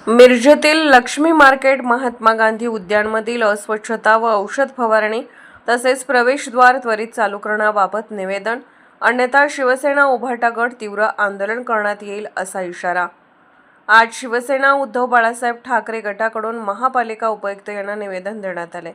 मिरजेतील लक्ष्मी मार्केट महात्मा गांधी उद्यानमधील अस्वच्छता व औषध फवारणी तसेच प्रवेशद्वार त्वरित चालू करण्याबाबत निवेदन, अन्यथा शिवसेना उभाटा गट तीव्र आंदोलन करण्यात येईल असा इशारा आज शिवसेना उद्धव बाळासाहेब ठाकरे गटाकडून महापालिका उपायुक्त यांना निवेदन देण्यात आले।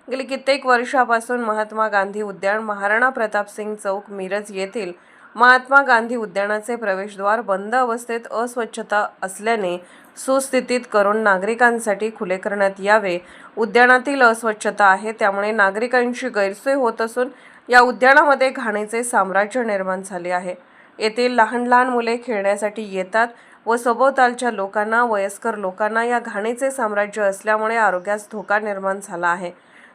गेली कित्येक वर्षापासून महात्मा गांधी उद्यान, महाराणा प्रताप सिंग चौक, मिरज येथील महात्मा गांधी उद्यानाचे प्रवेशद्वार बंद अवस्थेत अस्वच्छता असल्याने सुस्थितीत करून नागरिकांसाठी खुले करण्यात यावे। उद्यानातील अस्वच्छता आहे, त्यामुळे नागरिकांची गैरसोय होत असून या उद्यानामध्ये घाणीचे साम्राज्य निर्माण झाले आहे। येथील लहान लहान मुले खेळण्यासाठी येतात व सभोवतालच्या लोकांना, वयस्कर लोकांना या घाणीचे साम्राज्य असल्यामुळे आरोग्यास धोका निर्माण झाला आहे।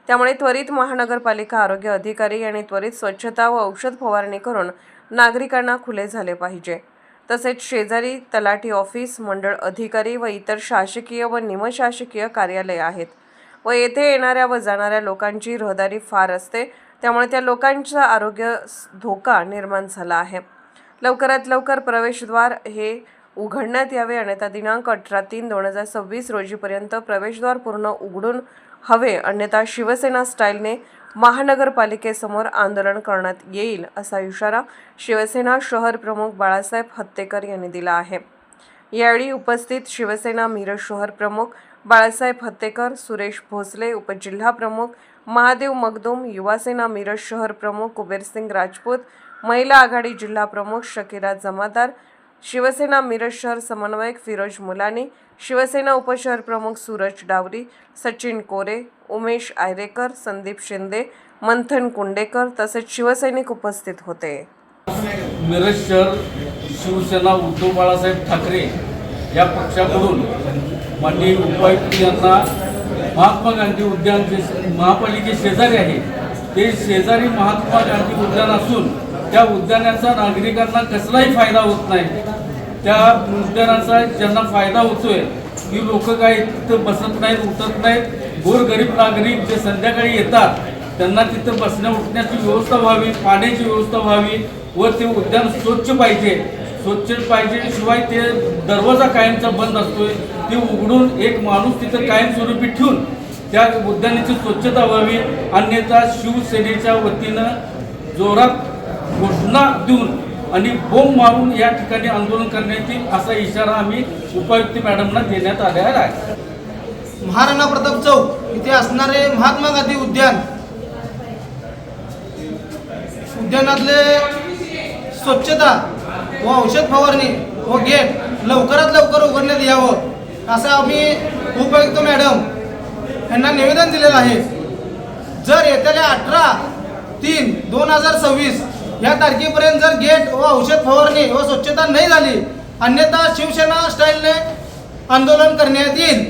त्यामुळे त्वरित महानगरपालिका आरोग्य अधिकारी यांनी त्वरित स्वच्छता व औषध फवारणी करून नागरिकांना खुले झाले पाहिजे। तसेच शेजारी तलाठी ऑफिस, मंडळ अधिकारी व इतर शासकीय व निमशासकीय कार्यालय आहेत व येथे येणाऱ्या व जाणाऱ्या लोकांची रहदारी फार असते, त्यामुळे त्या लोकांचा आरोग्य धोका निर्माण झाला आहे। लवकरात लवकर प्रवेशद्वार हे उघडण्यात यावे, अन्यथा दिनांक 18/3/2026 रोजीपर्यंत प्रवेशद्वार पूर्ण उघडून हवे, अन्यथा शिवसेना स्टाईलने महानगरपालिकेसमोर आंदोलन करण्यात येईल असा इशारा शिवसेना शहर प्रमुख बाळासाहेब हत्तेकर यांनी दिला आहे। यावेळी उपस्थित शिवसेना मिरज शहर प्रमुख बाळासाहेब हत्तेकर, सुरेश भोसले उपजिल्हा प्रमुख, महादेव मगदूम, युवासेना मिरज शहर प्रमुख कुबेरसिंग राजपूत, महिला आघाडी जिल्हा प्रमुख शकीरा जमादार, शिवसेना मिरज शहर समन्वयक फिरोज मुलानी, शिवसेना उपशहर प्रमुख सूरज डावरी, सचिन कोरे, उमेश आयरेकर, संदीप शिंदे, मंथन कुंडेकर तसेच शिवसैनिक उपस्थित होते। मिरज शहर शिवसेना उद्धव बाळासाहेब ठाकरे या पक्षाकडून माननीय उपायुक्त यांना महात्मा गांधी उद्यान जे महापालिके शेजारी आहे ते शेजारी महात्मा गांधी उद्यान असून त्या उद्यानाचा नागरिकांना कसलाही फायदा होत नाही। त्या उद्यानाचा ज्यांना फायदा होतोय ती लोक काही तिथं बसत नाहीत, उठत नाहीत। गोरगरीब नागरिक जे संध्याकाळी येतात त्यांना तिथं बसण्या उठण्याची व्यवस्था व्हावी, पाण्याची व्यवस्था व्हावी व ते उद्यान स्वच्छ पाहिजे। शिवाय ते दरवाजा कायमचा बंद असतोय, ते उघडून एक माणूस तिथं कायमस्वरूपी ठेवून त्या उद्यानाची स्वच्छता व्हावी, अन्यथा शिवसेनेच्या वतीनं जोरात घोषणा देऊन आणि बोंब मारून या ठिकाणी आंदोलन करण्यात येईल असा इशारा आम्ही उपायुक्त मॅडमना देण्यात आलेला आहे। महाराणा प्रताप चौक इथे असणारे महात्मा गांधी उद्यानातले स्वच्छता व औषध फवारणी व गेट लवकरात लवकर उघडण्यात यावं असं आम्ही उपायुक्त मॅडम यांना निवेदन दिलेलं आहे। जर येत्या 18/3/2026 या तारखेपर्यंत जर गेट व औषध फवारणी व स्वच्छता नाही झाली, अन्यथा शिवसेना स्टाईलने आंदोलन करण्यात येईल।